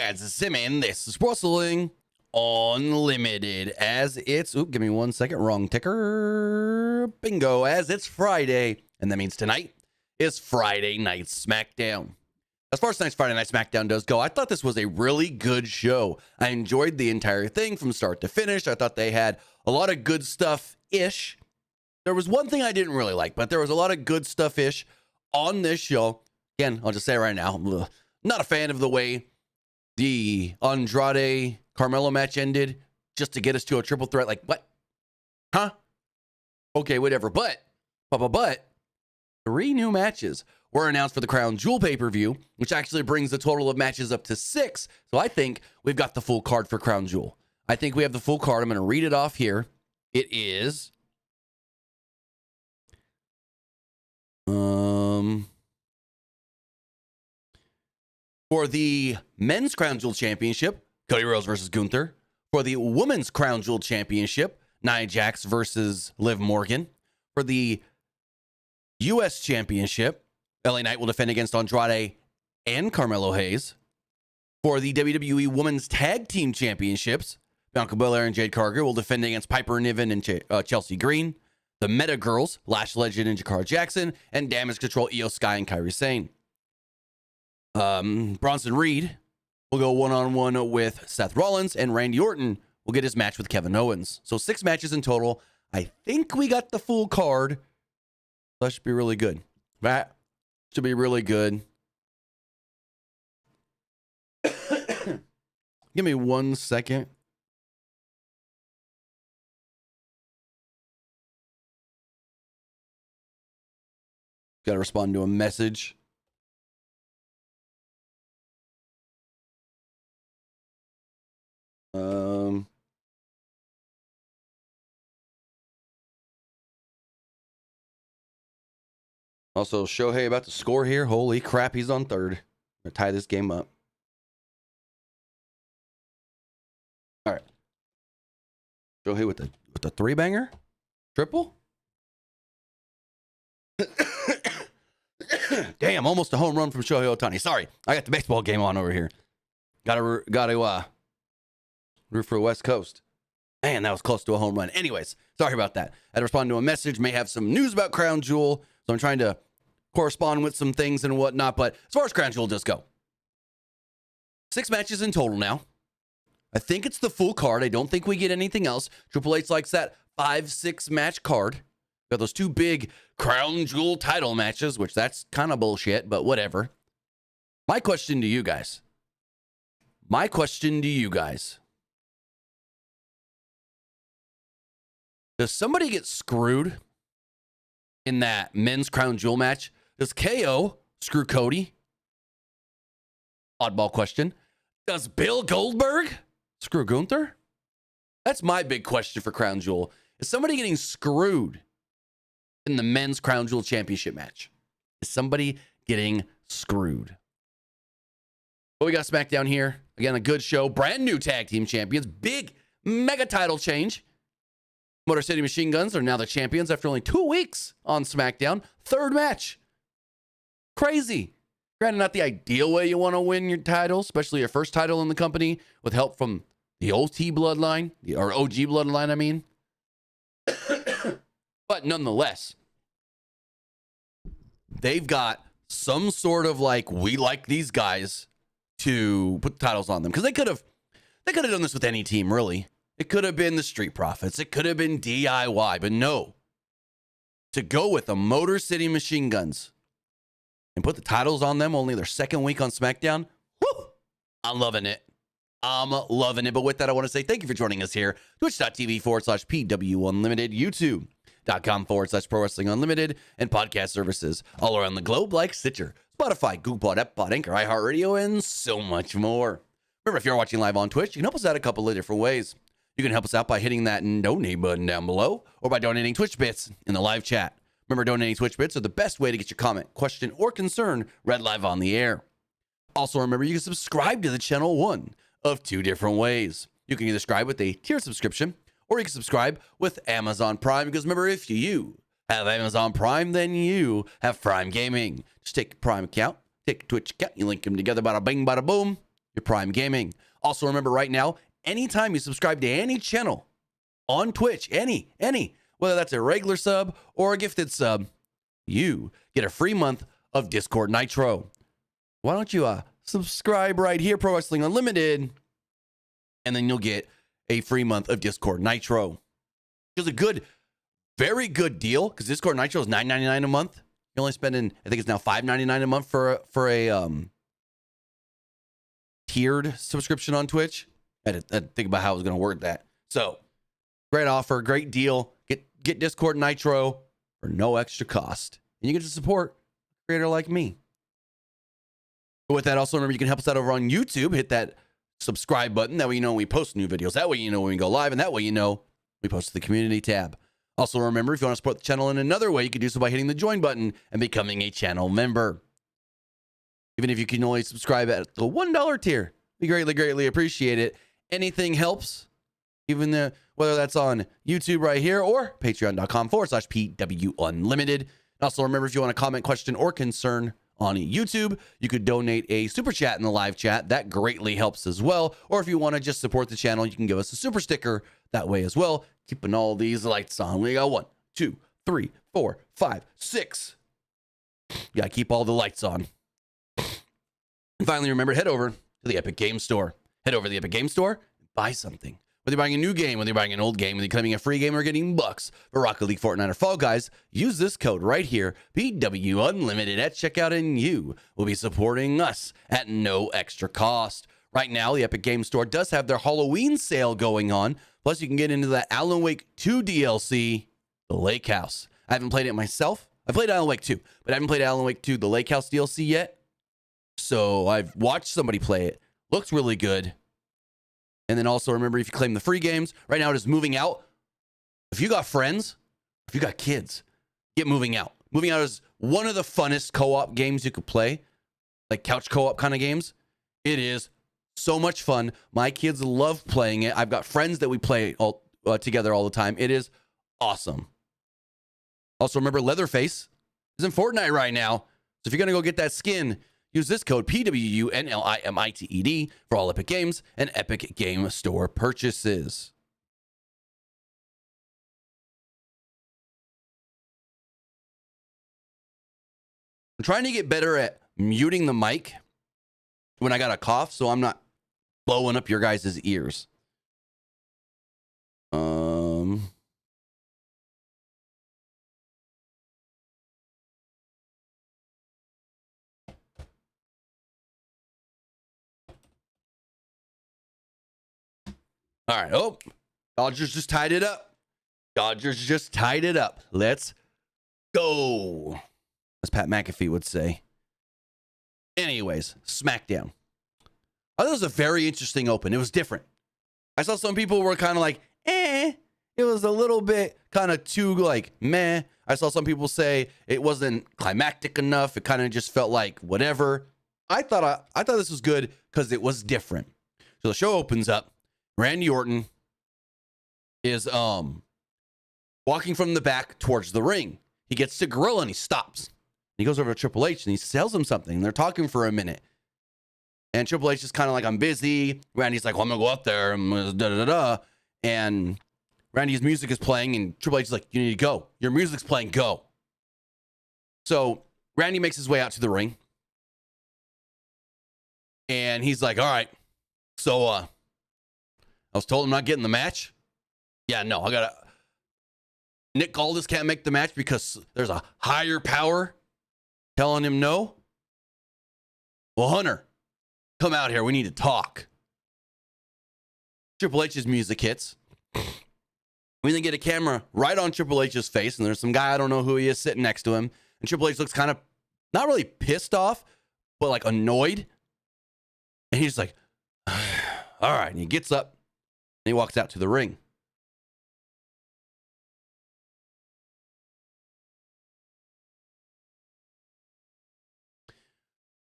guys, it's Simon. This is Wrestling Unlimited. As it's, give me 1 second, wrong ticker. Bingo, as it's Friday. And that means tonight is Friday Night Smackdown. As far as tonight's Friday Night Smackdown does go, I thought this was a really good show. I enjoyed the entire thing from start to finish. I thought they had a lot of good stuff-ish. There was one thing I didn't really like, but there was a lot of good stuff-ish on this show. Again, I'll just say right now, I'm not a fan of the way the Andrade Carmelo match ended just to get us to a triple threat. Like, what? Huh? Okay, whatever. But 3 new matches were announced for the Crown Jewel pay-per-view, which actually brings the total of matches up to 6. So I think we've got the full card for Crown Jewel. I think we have the full card. I'm going to read it off here. It is for the Men's Crown Jewel Championship, Cody Rhodes versus Gunther. For the Women's Crown Jewel Championship, Nia Jax versus Liv Morgan. For the U.S. Championship, LA Knight will defend against Andrade and Carmelo Hayes. For the WWE Women's Tag Team Championships, Bianca Belair and Jade Cargill will defend against Piper Niven and Chelsea Green. The Meta Girls, Lash Legend and Jakara Jackson. And Damage Control, Io Sky and Kairi Sane. Bronson Reed will go one-on-one with Seth Rollins, and Randy Orton will get his match with Kevin Owens. So 6 matches in total. I think we got the full card. That should be really good. That should be really good. Give me 1 second. Got to respond to a message. Also, Shohei about to score here. Holy crap, he's on third. Gonna tie this game up. All right. Shohei with the 3-banger? Triple? Damn, almost a home run from Shohei Ohtani. Sorry, I got the baseball game on over here. Gotta root for West Coast. Man, that was close to a home run. Anyways, sorry about that. I had to respond to a message. May have some news about Crown Jewel, so I'm trying to correspond with some things and whatnot. But as far as Crown Jewel does go, 6 matches in total now. I think it's the full card. I don't think we get anything else. Triple H likes that 5-6 match card. Got those 2 big Crown Jewel title matches, which that's kind of bullshit, but whatever. My question to you guys. Does somebody get screwed in that men's Crown Jewel match? Does KO screw Cody? Oddball question. Does Bill Goldberg screw Gunther? That's my big question for Crown Jewel. Is somebody getting screwed in the men's Crown Jewel Championship match? Is somebody getting screwed? But we got SmackDown here. Again, a good show. Brand new tag team champions. Big mega title change. Motor City Machine Guns are now the champions after only 2 weeks on SmackDown. 3rd match. Crazy. Granted, not the ideal way you want to win your title, especially your first title in the company, with help from the OT bloodline, or OG bloodline, I mean. But nonetheless, they've got some sort of we like these guys to put the titles on them. Because they could have done this with any team, really. It could have been the Street Profits. It could have been DIY. But no. To go with the Motor City Machine Guns and put the titles on them only their 2nd week on SmackDown, whoo, I'm loving it. But with that, I want to say thank you for joining us here. Twitch.tv/PWU Unlimited, YouTube.com/Pro Wrestling Unlimited, and podcast services all around the globe like Stitcher, Spotify, Google Pod, Epod, Anchor, iHeartRadio, and so much more. Remember, if you're watching live on Twitch, you can help us out a couple of different ways. You can help us out by hitting that donate button down below, or by donating Twitch bits in the live chat. Remember, donating Twitch bits are the best way to get your comment, question, or concern read live on the air. Also, remember, you can subscribe to the channel one of 2 different ways. You can either subscribe with a tier subscription, or you can subscribe with Amazon Prime, because remember, if you have Amazon Prime, then you have Prime Gaming. Just take your Prime account, take your Twitch account, you link them together, bada bing, bada boom. your Prime Gaming. Also, remember right now, anytime you subscribe to any channel on Twitch, any, whether that's a regular sub or a gifted sub, you get a free month of Discord Nitro. Why don't you subscribe right here, Pro Wrestling Unlimited, and then you'll get a free month of Discord Nitro. It's a good, very good deal because Discord Nitro is $9.99 a month. You're only spending, I think it's now $5.99 a month for a tiered subscription on Twitch. I had to think about how I was going to word that. So, great offer, great deal. Get Discord Nitro for no extra cost. And you get to support a creator like me. But with that, also remember you can help us out over on YouTube. Hit that subscribe button. That way you know when we post new videos. That way you know when we go live. And that way you know we post to the community tab. Also remember, if you want to support the channel in another way, you can do so by hitting the join button and becoming a channel member. Even if you can only subscribe at the $1 tier, we greatly appreciate it. Anything helps. Even whether that's on YouTube right here or patreon.com/PW Unlimited. And also remember, if you want a comment, question, or concern on YouTube, you could donate a super chat in the live chat. That greatly helps as well. Or if you want to just support the channel, you can give us a super sticker that way as well. Keeping all these lights on. We got 1, 2, 3, 4, 5, 6. You got to keep all the lights on. And finally, remember, head over to the Epic Game Store. Head over to the Epic Game Store and buy something. Whether you're buying a new game, whether you're buying an old game, whether you're claiming a free game or getting bucks for Rocket League, Fortnite, or Fall Guys, use this code right here, PW Unlimited at checkout, and you will be supporting us at no extra cost. Right now, the Epic Game Store does have their Halloween sale going on. Plus, you can get into that Alan Wake 2 DLC, The Lake House. I haven't played it myself. I played Alan Wake 2, but I haven't played Alan Wake 2, The Lake House DLC yet. So I've watched somebody play it. Looks really good. And then also remember, if you claim the free games, right now it is Moving Out. If you got friends, if you got kids, get Moving Out. Moving Out is one of the funnest co-op games you could play, like couch co-op kind of games. It is so much fun. My kids love playing it. I've got friends that we play all together all the time. It is awesome. Also remember, Leatherface is in Fortnite right now. So if you're going to go get that skin, use this code PWU NLIMITED for all Epic Games and Epic Game Store purchases. I'm trying to get better at muting the mic when I got a cough, so I'm not blowing up your guys' ears. All right. Oh, Dodgers just tied it up. Let's go, as Pat McAfee would say. Anyways, Smackdown. I thought it was a very interesting open. It was different. I saw some people were kind of like, It was a little bit kind of too like, meh. I saw some people say it wasn't climactic enough. It kind of just felt like whatever. I thought this was good because it was different. So the show opens up. Randy Orton is walking from the back towards the ring. He gets to Gorilla and he stops. He goes over to Triple H and he tells him something. They're talking for a minute. And Triple H is kind of like, I'm busy. Randy's like, well, I'm going to go up there. And Randy's music is playing and Triple H is like, you need to go. Your music's playing, go. So Randy makes his way out to the ring. And he's like, all right. So I was told I'm not getting the match. Yeah, no, Nick Aldis can't make the match because there's a higher power telling him no. Well, Hunter, come out here. We need to talk. Triple H's music hits. We then get a camera right on Triple H's face, and there's some guy, I don't know who he is, sitting next to him. And Triple H looks kind of, not really pissed off, but like annoyed. And he's like, all right. And he gets up and he walks out to the ring.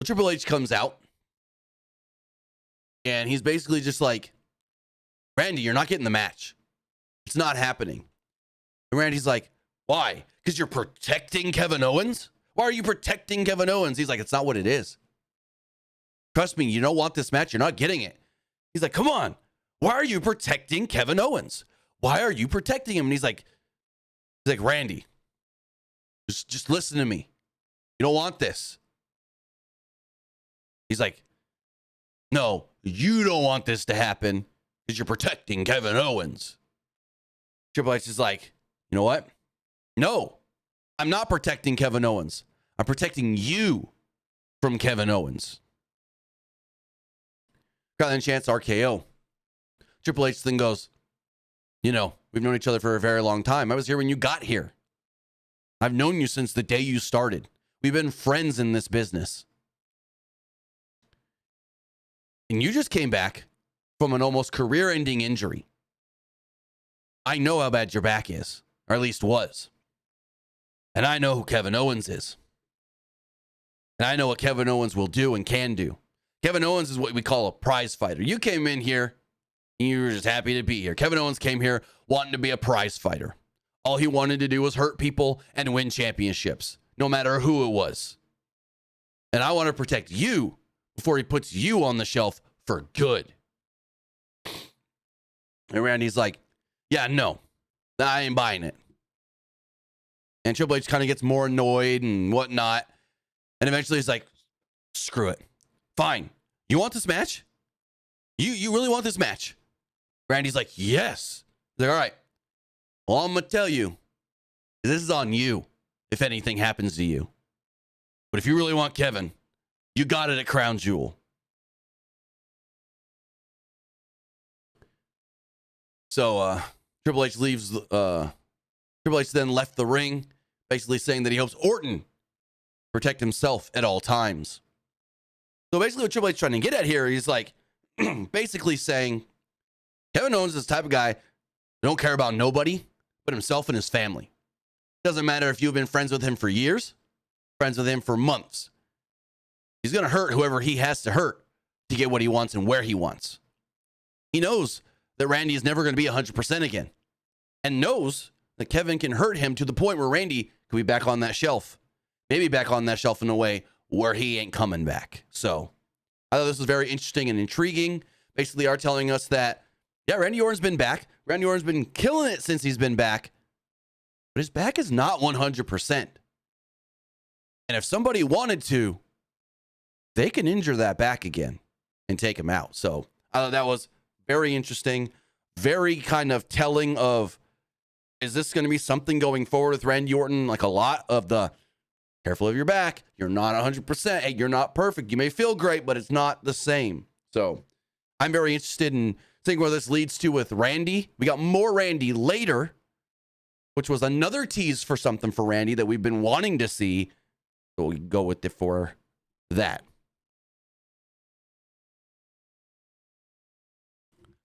Triple H comes out and he's basically just like, Randy, you're not getting the match. It's not happening. And Randy's like, why? Because you're protecting Kevin Owens? Why are you protecting Kevin Owens? He's like, it's not what it is. Trust me, you don't want this match. You're not getting it. He's like, come on. Why are you protecting Kevin Owens? Why are you protecting him? And he's like, Randy, just listen to me. You don't want this. He's like, no, you don't want this to happen because you're protecting Kevin Owens. Triple H is like, you know what? No, I'm not protecting Kevin Owens. I'm protecting you from Kevin Owens. Crowd then chants RKO. Triple H then goes, you know, we've known each other for a very long time. I was here when you got here. I've known you since the day you started. We've been friends in this business. And you just came back from an almost career-ending injury. I know how bad your back is, or at least was. And I know who Kevin Owens is. And I know what Kevin Owens will do and can do. Kevin Owens is what we call a prize fighter. You came in here, and you were just happy to be here. Kevin Owens came here wanting to be a prize fighter. All he wanted to do was hurt people and win championships, no matter who it was. And I want to protect you before he puts you on the shelf for good. And Randy's like, yeah, no, I ain't buying it. And Triple H kind of gets more annoyed and whatnot. And eventually he's like, screw it. Fine. You want this match? You really want this match? Randy's like, yes. He's like, all right. Well, I'm going to tell you, this is on you if anything happens to you. But if you really want Kevin, you got it at Crown Jewel. So Triple H leaves. Triple H then left the ring, basically saying that he hopes Orton protect himself at all times. So basically what Triple H is trying to get at here, he's like basically saying Kevin Owens is the type of guy who don't care about nobody but himself and his family. Doesn't matter if you've been friends with him for years, friends with him for months. He's going to hurt whoever he has to hurt to get what he wants and where he wants. He knows that Randy is never going to be 100% again, and knows that Kevin can hurt him to the point where Randy could be back on that shelf. Maybe back on that shelf in a way where he ain't coming back. So I thought this was very interesting and intriguing. Basically are telling us that, yeah, Randy Orton's been back. Randy Orton's been killing it since he's been back. But his back is not 100%. And if somebody wanted to, they can injure that back again and take him out. So I thought that was very interesting. Very kind of telling of, is this going to be something going forward with Randy Orton? Like a lot of the careful of your back. You're not 100%. Hey, you're not perfect. You may feel great, but it's not the same. So I'm very interested in seeing where this leads to with Randy. We got more Randy later, which was another tease for something for Randy that we've been wanting to see. So we go with it for that.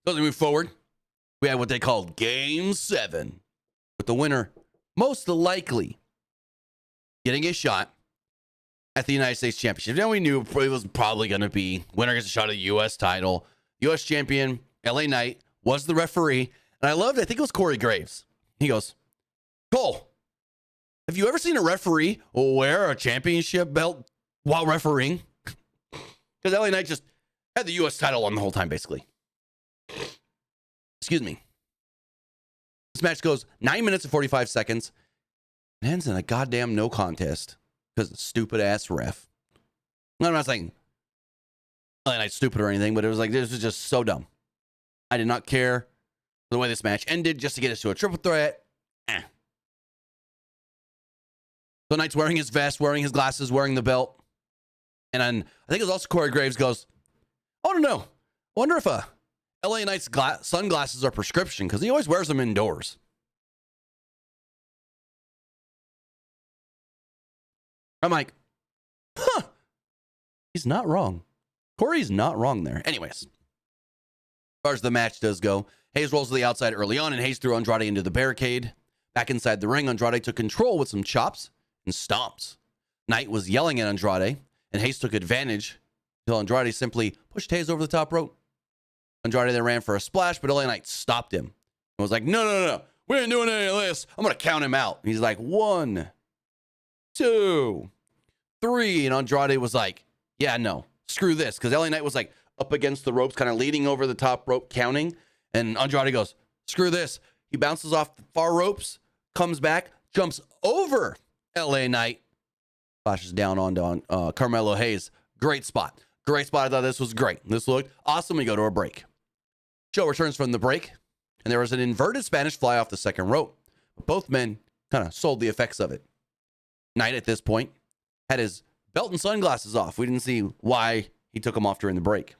So as we move forward, we have what they called Game 7, with the winner most likely getting a shot at the United States Championship. Now we knew it was probably going to be winner gets a shot at the U.S. title. U.S. champion, LA Knight, was the referee. And I loved, I think it was Corey Graves. He goes, Cole, have you ever seen a referee wear a championship belt while refereeing? Because LA Knight just had the U.S. title on the whole time, basically. Excuse me. This match goes 9 minutes and 45 seconds. It ends in a goddamn no contest because of stupid ass ref. I'm not saying LA Knight's stupid or anything, but it was like, this was just so dumb. I did not care for the way this match ended just to get us to a triple threat. So Knight's wearing his vest, wearing his glasses, wearing the belt. And then I think it was also Corey Graves goes, I don't know. I wonder if LA Knight's sunglasses are prescription because he always wears them indoors. I'm like, huh. He's not wrong. Corey's not wrong there. Anyways, as far as the match does go, Hayes rolls to the outside early on, and Hayes threw Andrade into the barricade. Back inside the ring, Andrade took control with some chops and stomps. Knight was yelling at Andrade, and Hayes took advantage until Andrade simply pushed Hayes over the top rope. Andrade then ran for a splash, but LA Knight stopped him and was like, no. We ain't doing any of this. I'm going to count him out. And he's like, 1, 2, 3. And Andrade was like, yeah, no. screw this. Because LA Knight was like up against the ropes, kind of leaning over the top rope, counting. And Andrade goes, screw this. He bounces off the far ropes, comes back, jumps over LA Knight, flashes down onto Carmelo Hayes. Great spot. Great spot. I thought this was great. This looked awesome. We go to a break. Show returns from the break, and there was an inverted Spanish fly off the second rope. Both men kind of sold the effects of it. Knight at this point had his belt and sunglasses off. We didn't see why he took them off during the break.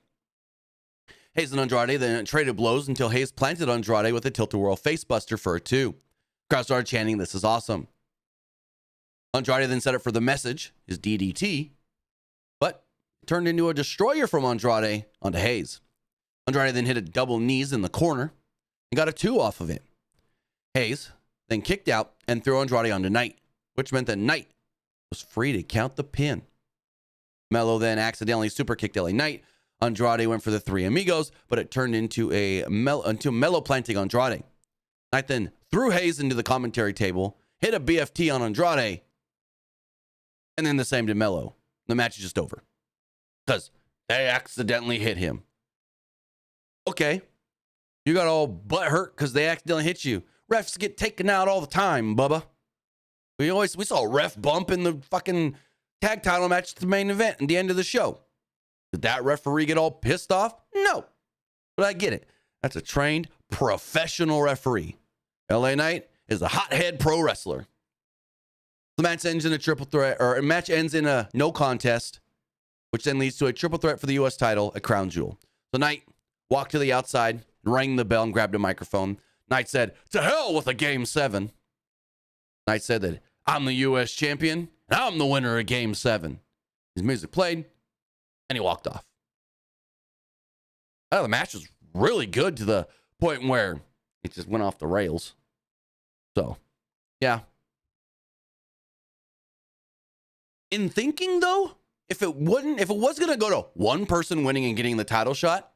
Hayes and Andrade then traded blows until Hayes planted Andrade with a tilt-a-whirl facebuster for a 2. Crowd started chanting, "This is awesome." Andrade then set up for the message, his DDT, but it turned into a destroyer from Andrade onto Hayes. Andrade then hit a double knees in the corner and got a 2 off of it. Hayes then kicked out and threw Andrade onto Knight, which meant that Knight was free to count the pin. Mello then accidentally super kicked LA Knight. Andrade went for the 3 amigos, but it turned into Mello planting Andrade. Knight then threw Hayes into the commentary table, hit a BFT on Andrade, and then the same to Mello. The match is just over because they accidentally hit him. Okay, you got all butt hurt because they accidentally hit you. Refs get taken out all the time, Bubba. We saw a ref bump in the fucking tag title match at the main event at the end of the show. Did that referee get all pissed off? No. But I get it. That's a trained professional referee. LA Knight is a hothead pro wrestler. The match ends in a triple threat, or a match ends in a no contest, which then leads to a triple threat for the U.S. title at Crown Jewel. So Knight walked to the outside, rang the bell, and grabbed a microphone. Knight said, "To hell with a Game 7. Knight said that I'm the U.S. champion, and I'm the winner of Game 7. His music played, and he walked off. The match was really good to the point where it just went off the rails. So, yeah. In thinking, though, if it was going to go to one person winning and getting the title shot,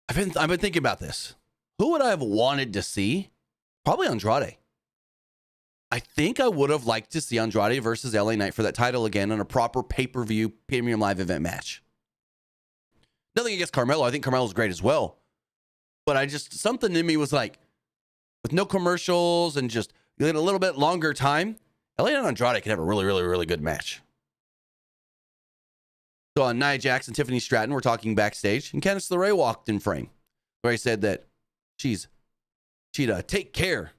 I've been thinking about this. Who would I have wanted to see? Probably Andrade. I think I would have liked to see Andrade versus LA Knight for that title again on a proper pay-per-view premium live event match. Nothing against Carmelo. I think Carmelo's great as well. But something in me was like, with no commercials and just a little bit longer time, LA and Andrade could have a really, really, really good match. So on Nia Jax and Tiffany Stratton were talking backstage, and Candice LeRae walked in frame. LeRae said that she'd take care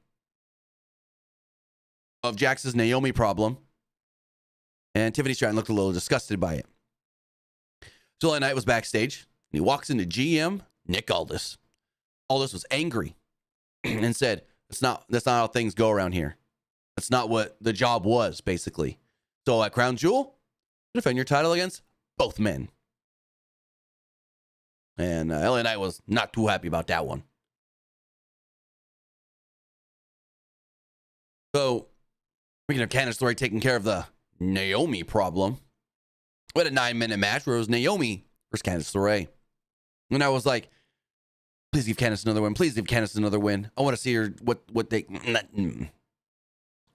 of Jax's Naomi problem, and Tiffany Stratton looked a little disgusted by it. So LA Knight was backstage, and he walks into GM Nick Aldis. Aldis was angry and said, that's not how things go around here. That's not what the job was, basically. So at Crown Jewel, defend your title against both men. And LA Knight was not too happy about that one. So, speaking of Candice LeRae taking care of the Naomi problem, we had a 9-minute match where it was Naomi versus Candice LeRae. And I was like, please give Candice another win. Please give Candice another win. I want to see her, what they...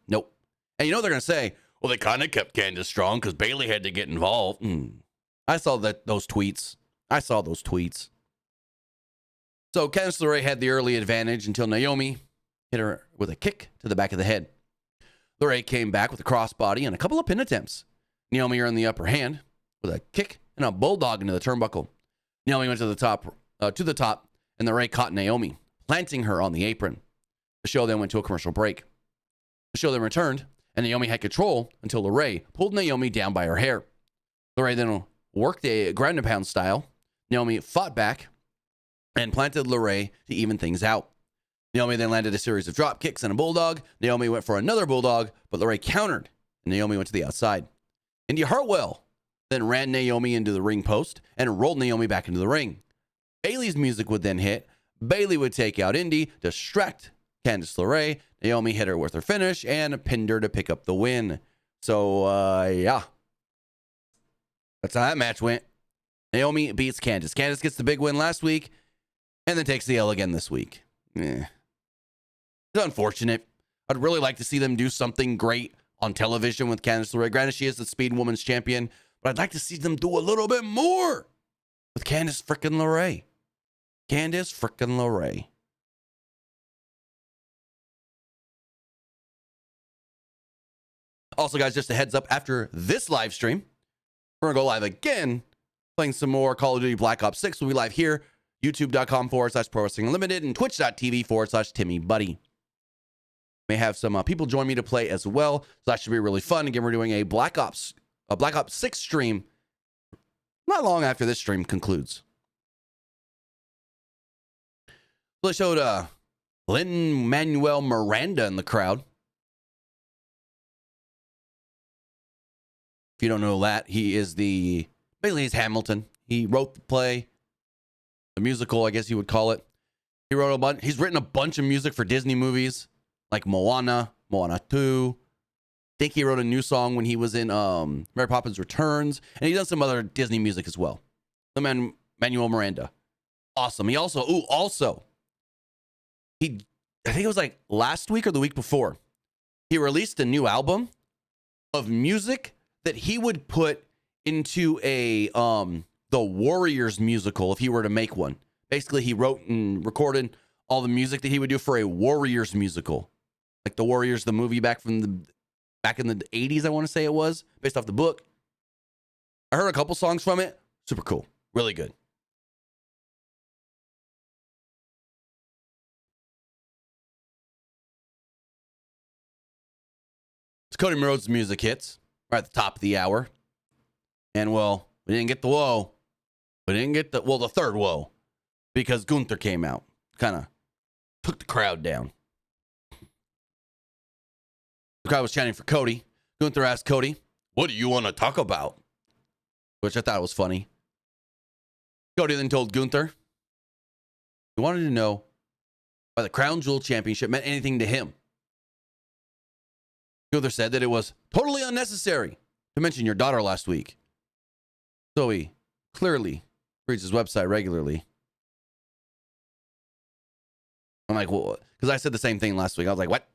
Nope. And you know they're going to say, well, they kind of kept Candice strong because Bayley had to get involved. I saw those tweets. So Candice LeRae had the early advantage until Naomi hit her with a kick to the back of the head. LeRae came back with a crossbody and a couple of pin attempts. Naomi earned the upper hand with a kick and a bulldog into the turnbuckle. Naomi went to the top, and LeRae caught Naomi, planting her on the apron. The show then went to a commercial break. The show then returned, and Naomi had control until LeRae pulled Naomi down by her hair. LeRae then worked a ground and pound style. Naomi fought back and planted LeRae to even things out. Naomi then landed a series of drop kicks and a bulldog. Naomi went for another bulldog, but LeRae countered, and Naomi went to the outside. Indy Hartwell then ran Naomi into the ring post and rolled Naomi back into the ring. Bayley's music would then hit. Bayley would take out Indy, distract Candice LeRae. Naomi hit her with her finish and pinned her to pick up the win. So, yeah. That's how that match went. Naomi beats Candice. Candice gets the big win last week and then takes the L again this week. It's unfortunate. I'd really like to see them do something great on television with Candice LeRae. Granted, she is the Speed Women's Champion, but I'd like to see them do a little bit more with Candice frickin' LeRae. Candice frickin' LeRae. Also, guys, just a heads up, after this live stream, we're going to go live again, playing some more Call of Duty Black Ops 6. We'll be live here, youtube.com/Pro Wrestling Unlimited and twitch.tv/TimmyBuddy. May have some people join me to play as well, so that should be really fun. Again, we're doing a Black Ops 6 stream not long after this stream concludes. So I showed Lin-Manuel Miranda in the crowd. If you don't know that, he is basically he's Hamilton. He wrote the play, the musical, I guess you would call it. He's written a bunch of music for Disney movies like Moana 2. I think he wrote a new song when he was in Mary Poppins Returns, and he's done some other Disney music as well. Manuel Miranda, awesome. He I think it was like last week or the week before, he released a new album of music that he would put into the Warriors musical if he were to make one. Basically, he wrote and recorded all the music that he would do for a Warriors musical, like the Warriors, the movie back in the 80s, I want to say it was, based off the book. I heard a couple songs from it. Super cool. Really good. So Cody Rhodes' music hits right at the top of the hour. And, well, we didn't get the whoa. We didn't get the third whoa. Because Gunther came out. Kind of took the crowd down. The crowd was chanting for Cody. Gunther asked Cody, "What do you want to talk about?" Which I thought was funny. Cody then told Gunther he wanted to know why the Crown Jewel Championship meant anything to him. Gunther said that it was totally unnecessary to mention your daughter last week. So he clearly reads his website regularly. I'm like, well, because I said the same thing last week. I was like, what?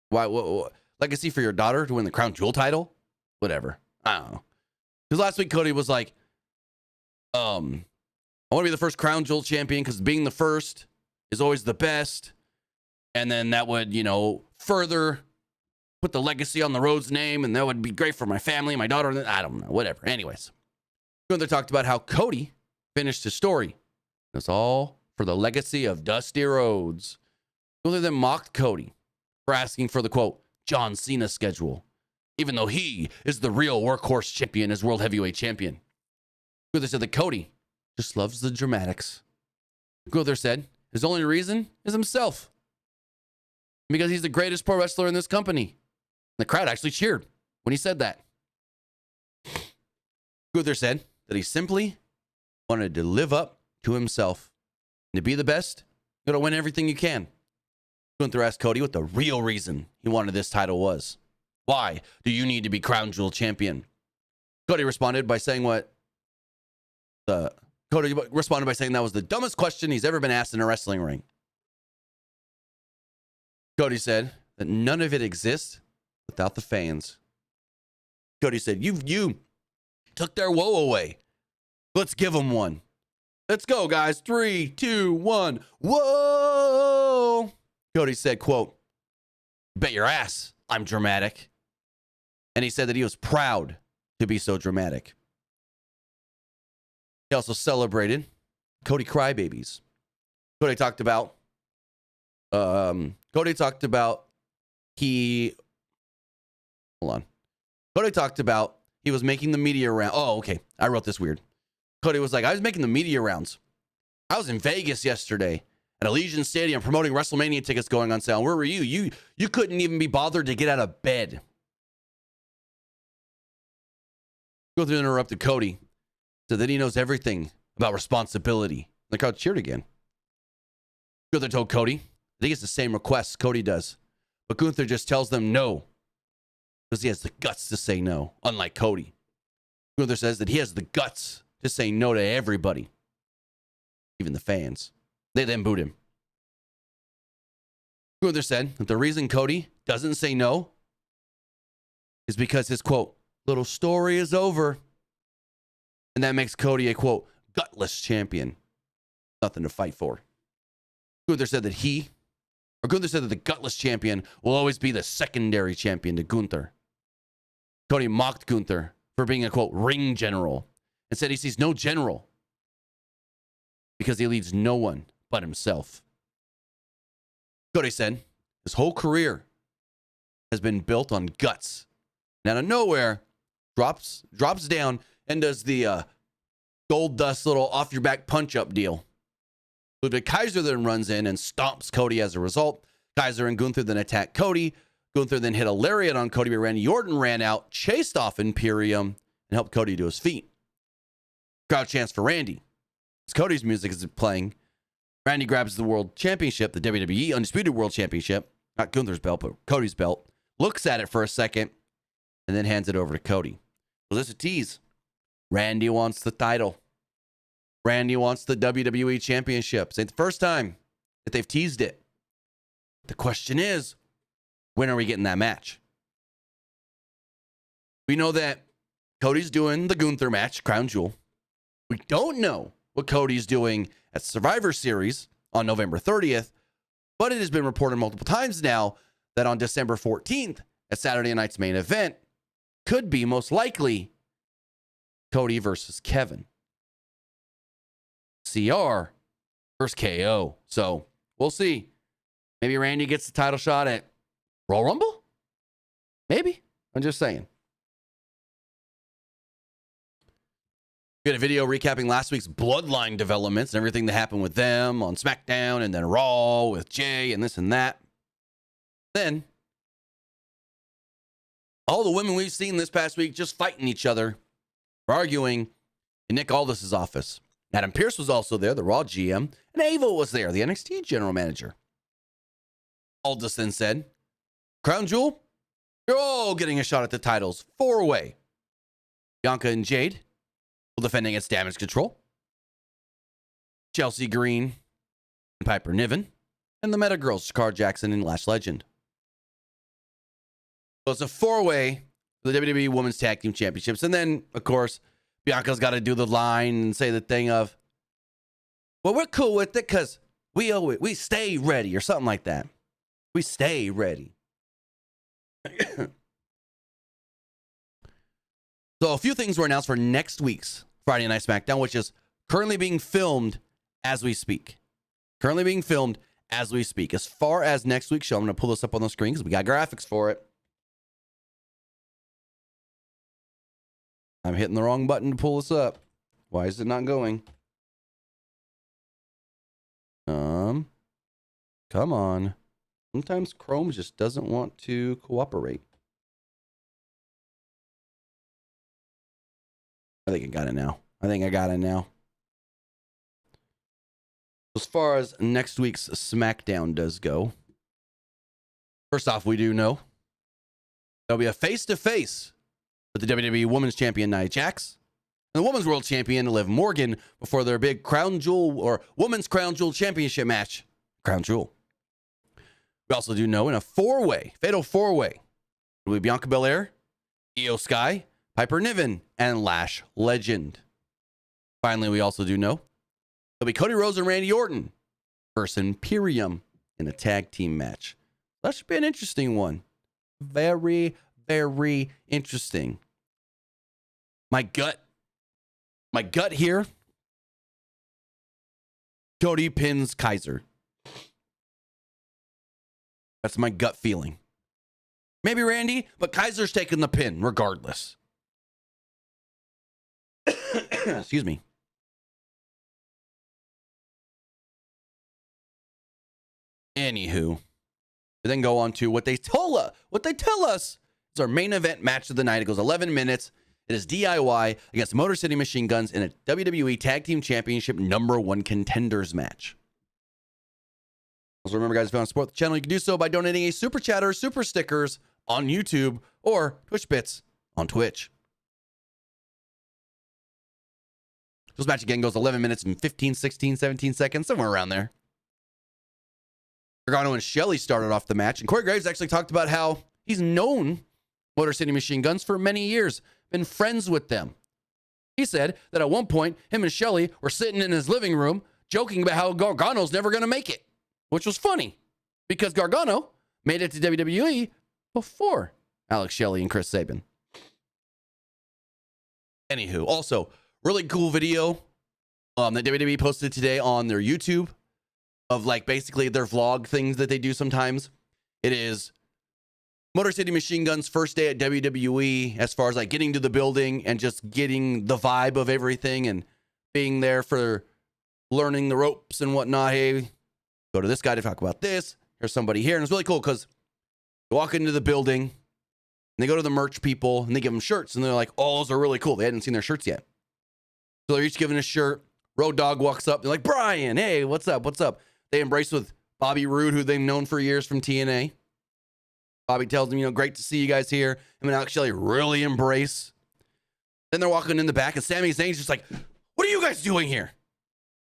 Why? What? Legacy for your daughter to win the Crown Jewel title? Whatever. I don't know. Because last week Cody was like, I want to be the first Crown Jewel champion because being the first is always the best. And then that would, further put the legacy on the Rhodes name, and that would be great for my family, my daughter. I don't know, whatever. Anyways, Gunther talked about how Cody finished his story. It's all for the legacy of Dusty Rhodes. Gunther then mocked Cody for asking for the, quote, John Cena schedule, even though he is the real workhorse champion as World Heavyweight Champion. Gunther said that Cody just loves the dramatics. Gunther said his only reason is himself, because he's the greatest pro wrestler in this company. The crowd actually cheered when he said that. Gunther said that he simply wanted to live up to himself. And to be the best, you gotta win everything you can. Gunther asked Cody what the real reason he wanted this title was. Why do you need to be Crown Jewel champion? Cody responded by saying that was the dumbest question he's ever been asked in a wrestling ring. Cody said that none of it exists without the fans. Cody said, you took their woe away. Let's give them one. Let's go, guys. 3, 2, 1. Whoa! Cody said, quote, bet your ass I'm dramatic. And he said that he was proud to be so dramatic. He also celebrated Cody crybabies. Cody talked about Cody talked about he was making the media round. Oh, okay. I wrote this weird. Cody was like, I was making the media rounds. I was in Vegas yesterday at Allegiant Stadium promoting WrestleMania tickets going on sale. Where were you? You couldn't even be bothered to get out of bed. Gunther interrupted Cody, said that he knows everything about responsibility. The crowd cheered again. Gunther told Cody that he gets the same requests Cody does, but Gunther just tells them no because he has the guts to say no, unlike Cody. Gunther says that he has the guts to say no to everybody, even the fans. They then booed him. Gunther said that the reason Cody doesn't say no is because his, quote, little story is over. And that makes Cody a, quote, gutless champion. Nothing to fight for. Gunther said that the gutless champion will always be the secondary champion to Gunther. Cody mocked Gunther for being a, quote, ring general and said he sees no general because he leads no one but himself. Cody said his whole career has been built on guts. And out of nowhere, drops down and does the gold dust little off your back punch up deal. Ludwig Kaiser then runs in and stomps Cody as a result. Kaiser and Gunther then attack Cody. Gunther then hit a lariat on Cody, but Randy Orton ran out, chased off Imperium, and helped Cody to his feet. Crowd chants for Randy. As Cody's music is playing, Randy grabs the World Championship, the WWE Undisputed World Championship, not Gunther's belt, but Cody's belt, looks at it for a second, and then hands it over to Cody. So this is a tease. Randy wants the title. Randy wants the WWE Championship. It's ain't the first time that they've teased it. The question is, when are we getting that match? We know that Cody's doing the Gunther match, Crown Jewel. We don't know what Cody's doing at Survivor Series on November 30th, but it has been reported multiple times now that on December 14th at Saturday night's main event could be most likely Cody versus Kevin. CR versus KO. So we'll see. Maybe Randy gets the title shot at Royal Rumble? Maybe. I'm just saying. We had a video recapping last week's Bloodline developments and everything that happened with them on SmackDown and then Raw with Jay and this and that. Then, all the women we've seen this past week just fighting each other, arguing in Nick Aldis's office. Adam Pearce was also there, the Raw GM, and Ava was there, the NXT general manager. Aldis then said, Crown Jewel, you're all getting a shot at the titles. 4-way. Bianca and Jade will defend against Damage Control. Chelsea Green and Piper Niven. And the Meta Girls, Shakar Jackson and Lash Legend. So it's a 4-way for the WWE Women's Tag Team Championships. And then, of course, Bianca's got to do the line and say the thing of, well, we're cool with it because we owe it. We stay ready or something like that. We stay ready. So a few things were announced for next week's Friday Night SmackDown, which is currently being filmed as we speak. As far as next week's show, I'm going to pull this up on the screen because we got graphics for it. I'm hitting the wrong button to pull this up. Why is it not going? Come on. Sometimes Chrome just doesn't want to cooperate. I think I got it now. As far as next week's SmackDown does go, first off, we do know there'll be a face-to-face with the WWE Women's Champion Nia Jax and the Women's World Champion Liv Morgan before their big Crown Jewel or Women's Crown Jewel Championship match. Crown Jewel. We also do know in a fatal four-way, it'll be Bianca Belair, Io Sky, Piper Niven, and Lash Legend. Finally, we also do know there'll be Cody Rhodes and Randy Orton versus Imperium in a tag team match. That should be an interesting one. Very, very interesting. My gut here, Cody pins Kaiser. That's my gut feeling. Maybe Randy, but Kaiser's taking the pin regardless. Excuse me. Anywho, we then go on to what they tell us is our main event match of the night. It goes 11 minutes. It is DIY against Motor City Machine Guns in a WWE Tag Team Championship #1 contenders match. Also remember, guys, if you want to support the channel, you can do so by donating a super chat or super stickers on YouTube or Twitch Bits on Twitch. This match again goes 11 minutes and 15, 16, 17 seconds, somewhere around there. Gargano and Shelley started off the match, and Corey Graves actually talked about how he's known Motor City Machine Guns for many years, been friends with them. He said that at one point, him and Shelly were sitting in his living room joking about how Gargano's never going to make it, which was funny because Gargano made it to WWE before Alex Shelley and Chris Sabin. Anywho, also, really cool video that WWE posted today on their YouTube of like basically their vlog things that they do sometimes. It is Motor City Machine Guns' first day at WWE as far as like getting to the building and just getting the vibe of everything and being there for learning the ropes and whatnot. Hey, go to this guy to talk about this. There's somebody here. And it's really cool because you walk into the building and they go to the merch people and they give them shirts and they're like, oh, those are really cool. They hadn't seen their shirts yet. So they're each given a shirt. Road Dogg walks up. They're like, Brian, hey, what's up? What's up? They embrace with Bobby Roode, who they've known for years from TNA. Bobby tells them, great to see you guys here. Him and Alex Shelley really embrace. Then they're walking in the back and Sami Zayn's just like, what are you guys doing here?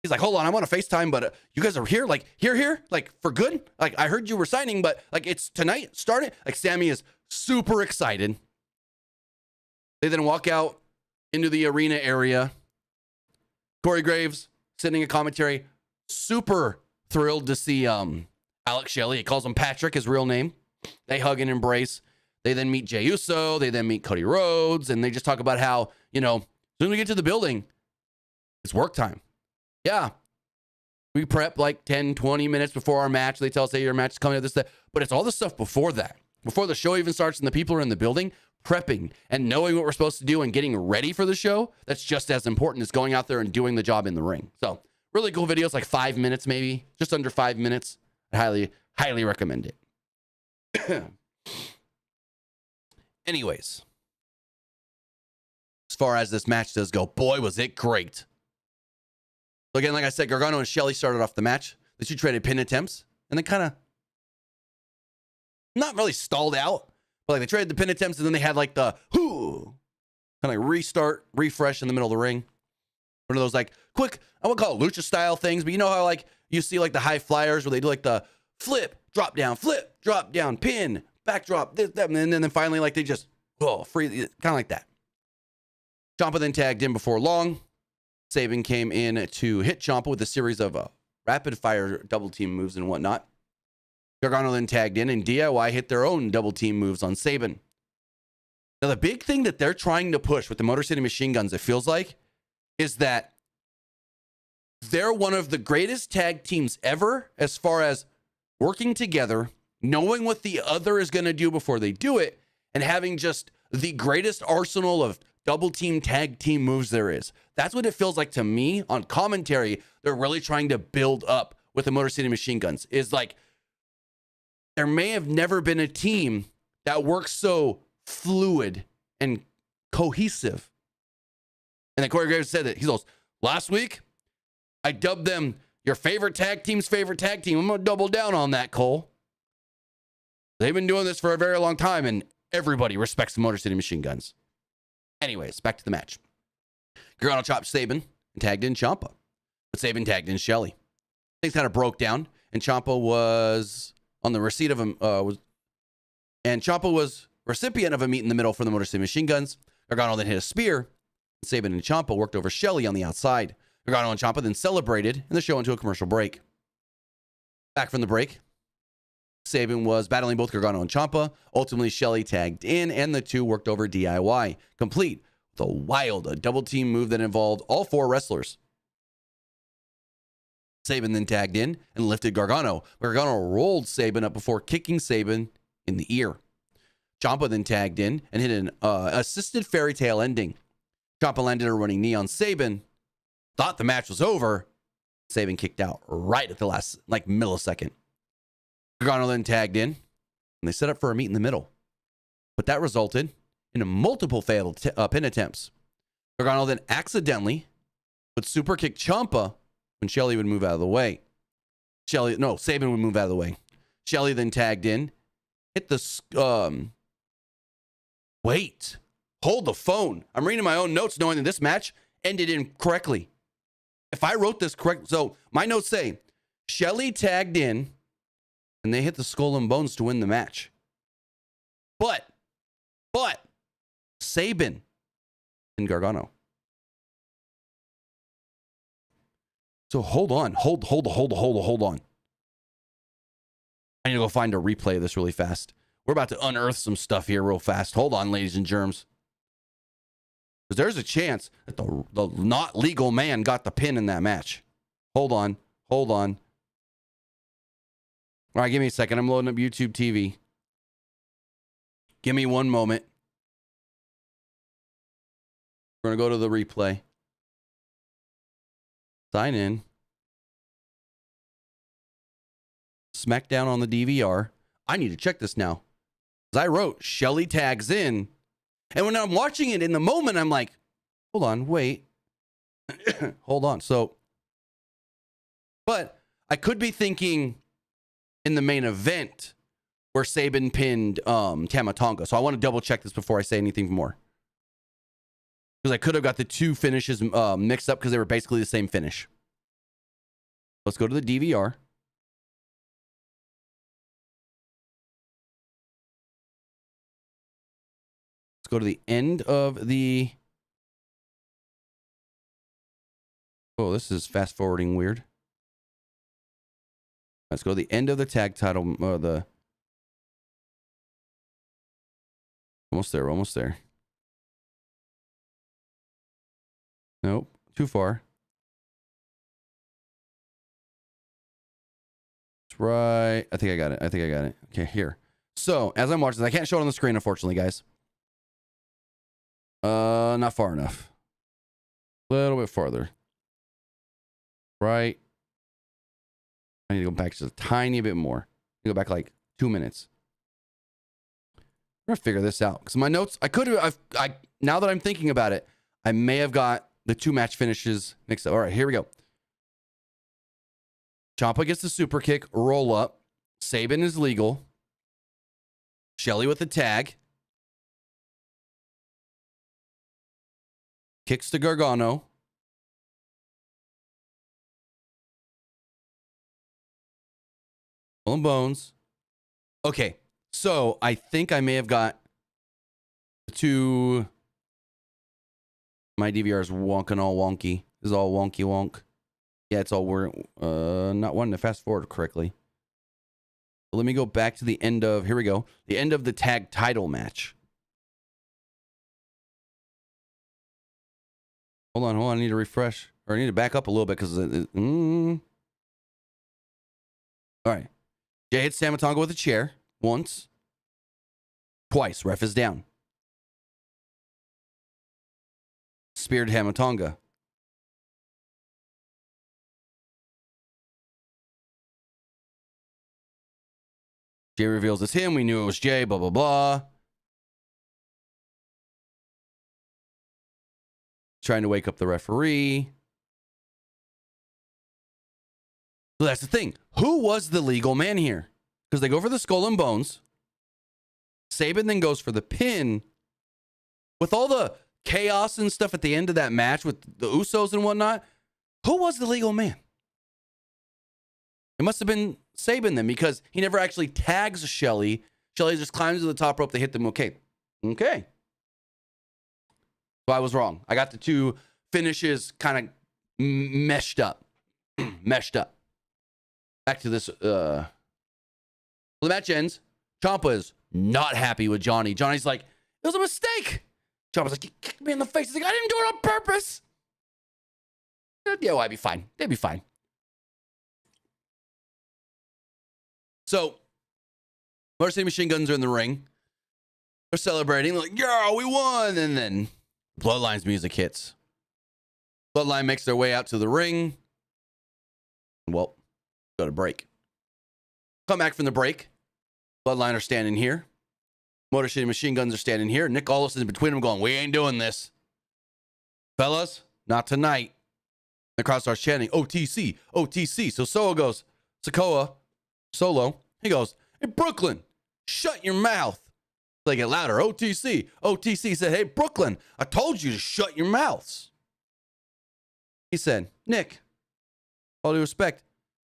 He's like, hold on, I'm on a FaceTime, but you guys are here? Like, here? Like, for good? Like, I heard you were signing, but like, it's tonight? Start it? Like, Sami is super excited. They then walk out into the arena area. Corey Graves sitting in commentary, super thrilled to see Alex Shelley. He calls him Patrick, his real name. They hug and embrace. They then meet Jey Uso. They then meet Cody Rhodes. And they just talk about how, as soon as we get to the building, it's work time. Yeah. We prep like 10, 20 minutes before our match. They tell us, hey, your match is coming up, this, that. But it's all the stuff before that. Before the show even starts and the people are in the building, prepping and knowing what we're supposed to do and getting ready for the show. That's just as important as going out there and doing the job in the ring. So really cool videos, like 5 minutes, maybe just under 5 minutes. I highly recommend it. Anyways, as far as this match does go, boy, was it great. So again, like I said, Gargano and Shelley started off the match. The two traded pin attempts and then kind of not really stalled out, but like they traded the pin attempts and then they had like the kind of like restart, refresh in the middle of the ring. One of those like quick, I wouldn't call it lucha style things, but you know how like you see like the high flyers where they do like the flip, drop down, pin, backdrop, this, that, and then finally like they just free, kind of like that. Ciampa then tagged in before long. Sabin came in to hit Ciampa with a series of rapid fire double team moves and whatnot. Gargano then tagged in and DIY hit their own double team moves on Sabin. Now the big thing that they're trying to push with the Motor City Machine Guns, it feels like, is that they're one of the greatest tag teams ever as far as working together, knowing what the other is going to do before they do it, and having just the greatest arsenal of double team tag team moves there is. That's what it feels like to me on commentary. They're really trying to build up with the Motor City Machine Guns. Is like there may have never been a team that works so fluid and cohesive. And then Corey Graves said that he goes, last week I dubbed them your favorite tag team's favorite tag team. I'm going to double down on that, Cole. They've been doing this for a very long time, and everybody respects the Motor City Machine Guns. Anyways, back to the match. Gargano chopped Sabin and tagged in Ciampa, but Sabin tagged in Shelley. Things kind of broke down, and Ciampa was on the receipt of Ciampa was recipient of a meet in the middle for the Motor City Machine Guns. Gargano then hit a spear. Sabin and Ciampa worked over Shelley on the outside. Gargano and Ciampa then celebrated, and the show went into a commercial break. Back from the break, Sabin was battling both Gargano and Ciampa. Ultimately, Shelley tagged in, and the two worked over DIY, complete with a wild double team move that involved all four wrestlers. Sabin then tagged in and lifted Gargano. Gargano rolled Sabin up before kicking Sabin in the ear. Ciampa then tagged in and hit an assisted fairy tale ending. Ciampa landed a running knee on Sabin. Thought the match was over. Sabin kicked out right at the last millisecond. Gargano then tagged in, and they set up for a meet in the middle. But that resulted in multiple failed pin attempts. Gargano then accidentally would super kick Ciampa when Shelley would move out of the way. Sabin would move out of the way. Shelley then tagged in, hit the... Wait. Hold the phone. I'm reading my own notes knowing that this match ended incorrectly. If I wrote this correct... So, my notes say, Shelley tagged in, and they hit the skull and bones to win the match. But, Sabin and Gargano. So hold on. Hold on. I need to go find a replay of this really fast. We're about to unearth some stuff here real fast. Hold on, ladies and germs. Because there's a chance that the not legal man got the pin in that match. Hold on. All right, give me a second. I'm loading up YouTube TV. Give me one moment. We're going to go to the replay. Sign in. Smackdown on the DVR. I need to check this now. Because I wrote, Shelly tags in. And when I'm watching it in the moment, I'm like, hold on, wait. Hold on. So, but I could be thinking in the main event where Sabin pinned Tama Tonga. So I want to double check this before I say anything more. Because I could have got the two finishes mixed up because they were basically the same finish. Let's go to the DVR. Let's go to the end of the... Oh, this is fast forwarding weird. Let's go to the end of the tag title. Almost there. Nope, too far. That's right. I think I got it. Okay, here. So, as I'm watching this, I can't show it on the screen, unfortunately, guys. Not far enough. A little bit farther. Right. I need to go back just a tiny bit more. Go back like 2 minutes. I'm gonna figure this out because my notes. I could have. Now that I'm thinking about it, I may have got the two match finishes mixed up. All right, here we go. Ciampa gets the super kick, roll up. Sabin is legal. Shelly with the tag. Kicks to Gargano. Skull and Bones. Okay, so I think I may have got the two. My DVR is wonking all wonky. This is all wonky wonk. Yeah, it's all we're not wanting to fast forward correctly. But let me go back to the end of, here we go. The end of the tag title match. Hold on. I need to refresh. Or I need to back up a little bit because all right. Jay hits Tama Tonga with a chair. Once. Twice. Ref is down. Speared Tama Tonga. Jay reveals it's him. We knew it was Jay. Blah, blah, blah. Trying to wake up the referee. So that's the thing. Who was the legal man here? Because they go for the Skull and Bones. Sabin then goes for the pin. With all the chaos and stuff at the end of that match with the Usos and whatnot, who was the legal man? It must have been Sabin then, because he never actually tags Shelly. Shelly just climbs to the top rope. They hit them. Okay. So I was wrong. I got the two finishes kind of meshed up. Back to this. The match ends. Ciampa is not happy with Johnny. Johnny's like, it was a mistake. Ciampa's like, you kicked me in the face. He's like, I didn't do it on purpose. Yeah, well, I'd be fine. They'd be fine. So, Motor City Machine Guns are in the ring. They're celebrating. They're like, yeah, we won. And then Bloodline's music hits. Bloodline makes their way out to the ring. Well, go to break. Come back from the break. Bloodline are standing here. Motor City Machine Guns are standing here. Nick Aldis is in between them going, we ain't doing this. Fellas, not tonight. The crowd starts chanting, OTC, OTC. So Solo goes, Solo, he goes, hey, Brooklyn, shut your mouth. They get louder, OTC. OTC said, hey, Brooklyn, I told you to shut your mouths. He said, Nick, all due respect,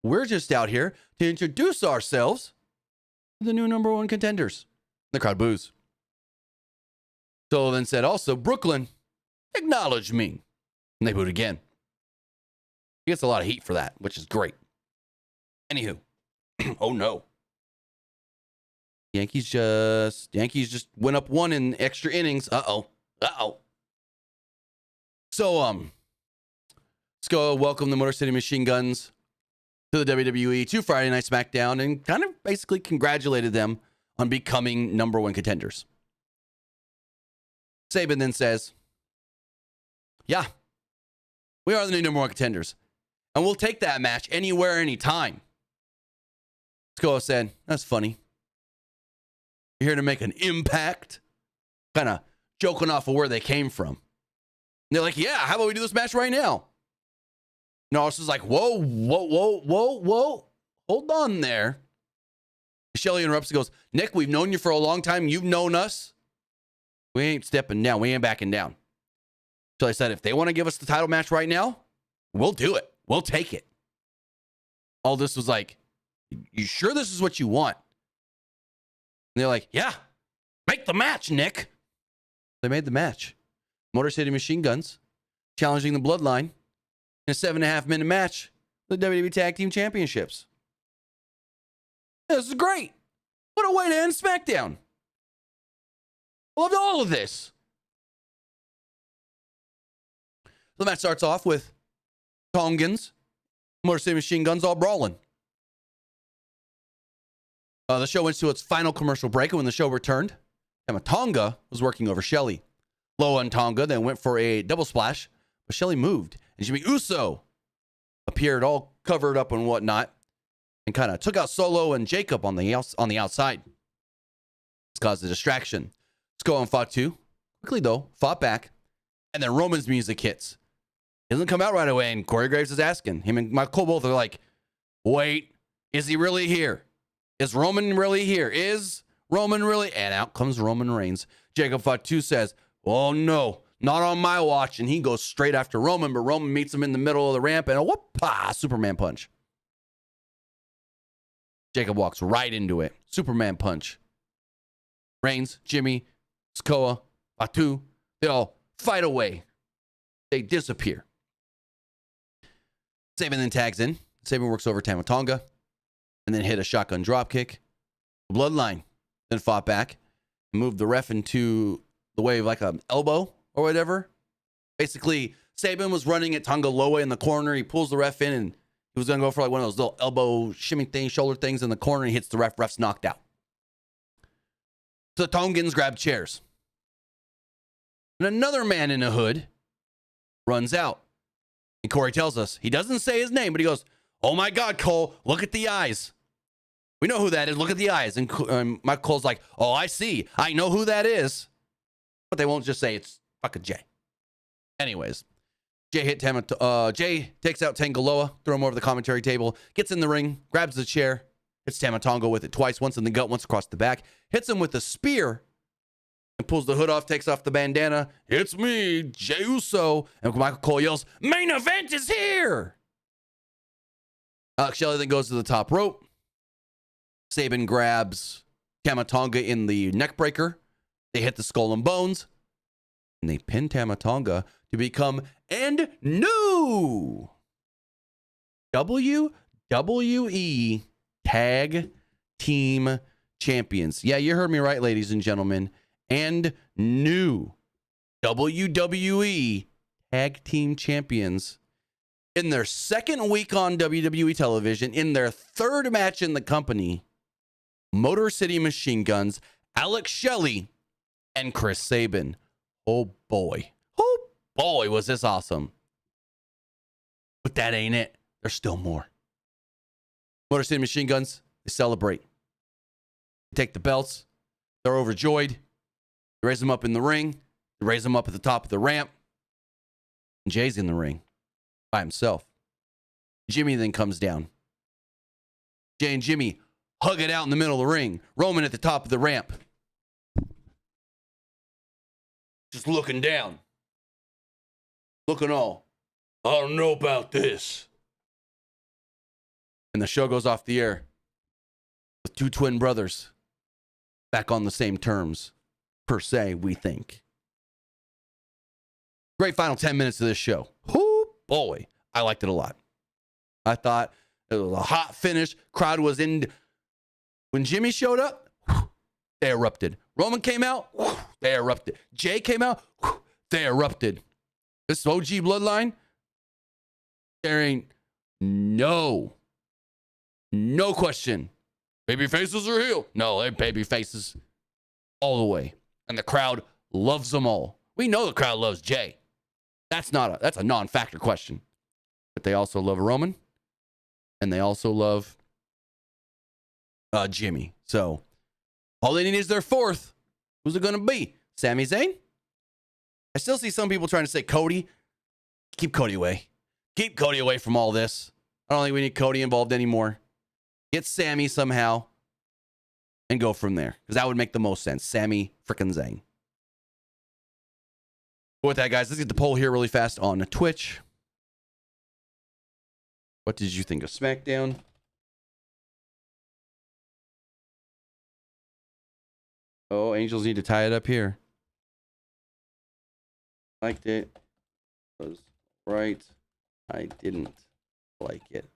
we're just out here to introduce ourselves to the new #1 contenders. The crowd boos. Solo then said also, Brooklyn, Acknowledge me. And they booed again. He gets a lot of heat for that, which is great. Anywho. Oh, no. Yankees just went up 1 in extra innings. Uh-oh. So, let's go welcome the Motor City Machine Guns to the WWE to Friday Night Smackdown and kind of basically congratulated them on becoming #1 contenders. Sabin then says, yeah, we are the new #1 contenders, and we'll take that match anywhere, anytime. Sikoa said, that's funny. You're here to make an impact? Kind of joking off of where they came from. And they're like, yeah, how about we do this match right now? And Austin's like, whoa. Hold on there. Shelly interrupts and goes, Nick, we've known you for a long time. You've known us. We ain't stepping down. We ain't backing down. Shelly said, if they want to give us the title match right now, we'll do it. We'll take it. All this was like, you sure this is what you want? And they're like, yeah, make the match, Nick. They made the match. Motor City Machine Guns challenging the Bloodline in a 7.5-minute match for the WWE Tag Team Championships. This is great. What a way to end SmackDown. I loved all of this. The match starts off with Tongans, Motor City Machine Guns all brawling. The show went to its final commercial break, and when the show returned, Tama Tonga was working over Shelly. Loa and Tonga then went for a double splash, but Shelly moved, and Jimmy Uso appeared all covered up and whatnot, and kind of took out Solo and Jacob on the outside. This caused a distraction. Sikoa and Fatu quickly, though, fought back, and then Roman's music hits. It doesn't come out right away, and Corey Graves is asking. Him and Michael Cole both are like, wait, is he really here? Is Roman really here? Is Roman really? And out comes Roman Reigns. Jacob Fatu says, oh, no, not on my watch. And he goes straight after Roman, but Roman meets him in the middle of the ramp and a whoop-ah, Superman punch. Jacob walks right into it. Superman punch. Reigns, Jimmy, Sikoa, Fatu, they all fight away. They disappear. Sabin then tags in. Sabin works over Tama Tonga and then hit a shotgun dropkick. The Bloodline then fought back and moved the ref into the way of like an elbow or whatever. Basically, Sabin was running at Tonga low in the corner. He pulls the ref in and he was going to go for like one of those little elbow shimmy things, shoulder things in the corner. He hits the ref. Ref's knocked out. So the Tongans grab chairs. And another man in a hood runs out. And Corey tells us, he doesn't say his name, but he goes, oh my God, Cole, look at the eyes. We know who that is. Look at the eyes. And Mike Cole's like, oh, I see. I know who that is. But they won't just say it's fucking Jay. Anyways, Jay takes out Tangaloa, throw him over the commentary table, gets in the ring, grabs the chair, hits Tama Tonga with it twice, once in the gut, once across the back, hits him with a spear, and pulls the hood off, takes off the bandana. It's me, Jey Uso. And Michael Cole yells, main event is here. Alex Shelley then goes to the top rope. Sabin grabs Tama Tonga in the neck breaker. They hit the skull and bones. And they pin Tama Tonga to become and new WWE Tag Team Champions. Yeah, you heard me right, ladies and gentlemen. And new WWE Tag Team Champions in their second week on WWE television, in their third match in the company. Motor City Machine Guns, Alex Shelley, and Chris Sabin. Oh boy, was this awesome. But that ain't it. There's still more. Motor City Machine Guns, they celebrate. They take the belts. They're overjoyed. They raise them up in the ring. They raise them up at the top of the ramp. And Jay's in the ring by himself. Jimmy then comes down. Jay and Jimmy hug it out in the middle of the ring. Roman at the top of the ramp. Just looking down. Looking all, I don't know about this. And the show goes off the air with two twin brothers back on the same terms, per se, we think. Great final 10 minutes of this show. Oh, boy. I liked it a lot. I thought it was a hot finish. Crowd was in. When Jimmy showed up, they erupted. Roman came out, they erupted. Jay came out, they erupted. This OG bloodline, there ain't no question. Baby faces are heel. No, they're baby faces all the way. And the crowd loves them all. We know the crowd loves Jay. That's a non-factor question. But they also love Roman. And they also love Jimmy. So all they need is their fourth. Who's it going to be? Sami Zayn? I still see some people trying to say Cody. Keep Cody away. Keep Cody away from all this. I don't think we need Cody involved anymore. Get Sami somehow and go from there. Because that would make the most sense. Sami frickin' Zayn. But with that, guys, let's get the poll here really fast on Twitch. What did you think of SmackDown? Oh, Angels need to tie it up here. Liked it. Was right. I didn't like it.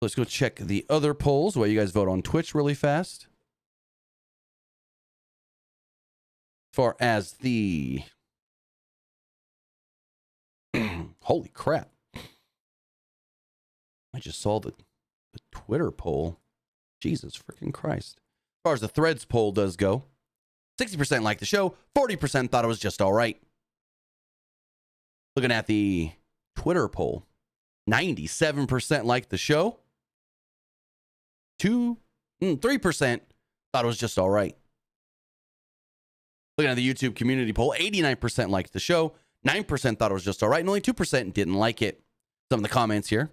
Let's go check the other polls while you guys vote on Twitch really fast. As far as the... Holy crap. I just saw the Twitter poll. Jesus freaking Christ. As far as the Threads poll does go, 60% liked the show, 40% thought it was just all right. Looking at the Twitter poll, 97% liked the show, 3% thought it was just all right. Looking at the YouTube community poll, 89% liked the show, 9% thought it was just all right, and only 2% didn't like it. Some of the comments here.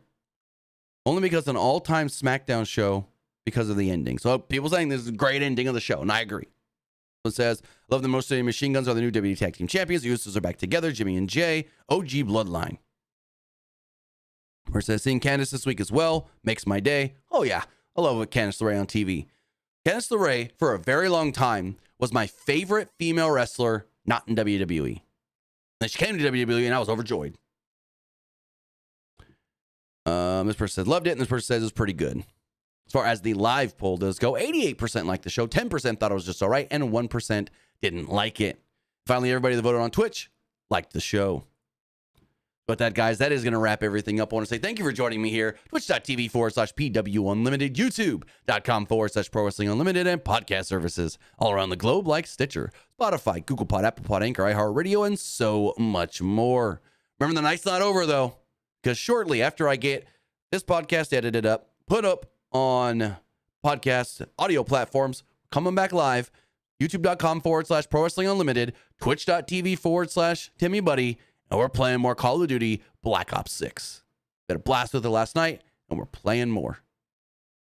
Only because an all-time SmackDown show because of the ending. So people saying this is a great ending of the show, and I agree. It says, love the most Machine Guns are the new WWE Tag Team Champions. The Usos are back together. Jimmy and Jay, OG Bloodline. Where it says, seeing Candice this week as well makes my day. Oh, yeah. I love what Candice LeRae on TV. Candice LeRae, for a very long time, was my favorite female wrestler not in WWE. Then she came to WWE, and I was overjoyed. This person says, loved it, and this person says it's pretty good. As far as the live poll does go, 88% liked the show, 10% thought it was just all right, and 1% didn't like it. Finally, everybody that voted on Twitch liked the show. But that, guys, that is going to wrap everything up. I want to say thank you for joining me here. Twitch.tv/PW Unlimited, YouTube.com/Pro Wrestling Unlimited, and podcast services all around the globe like Stitcher, Spotify, Google Pod, Apple Pod, Anchor, iHeartRadio, and so much more. Remember, the night's not over, though, because shortly after I get this podcast edited up, put up on podcast audio platforms, coming back live, youtube.com/Pro Wrestling Unlimited, twitch.tv/Timmy Buddy, and we're playing more Call of Duty Black Ops 6. Had a blast with it last night, and we're playing more.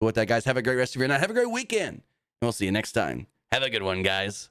So with that, guys, have a great rest of your night. Have a great weekend, and we'll see you next time. Have a good one, guys.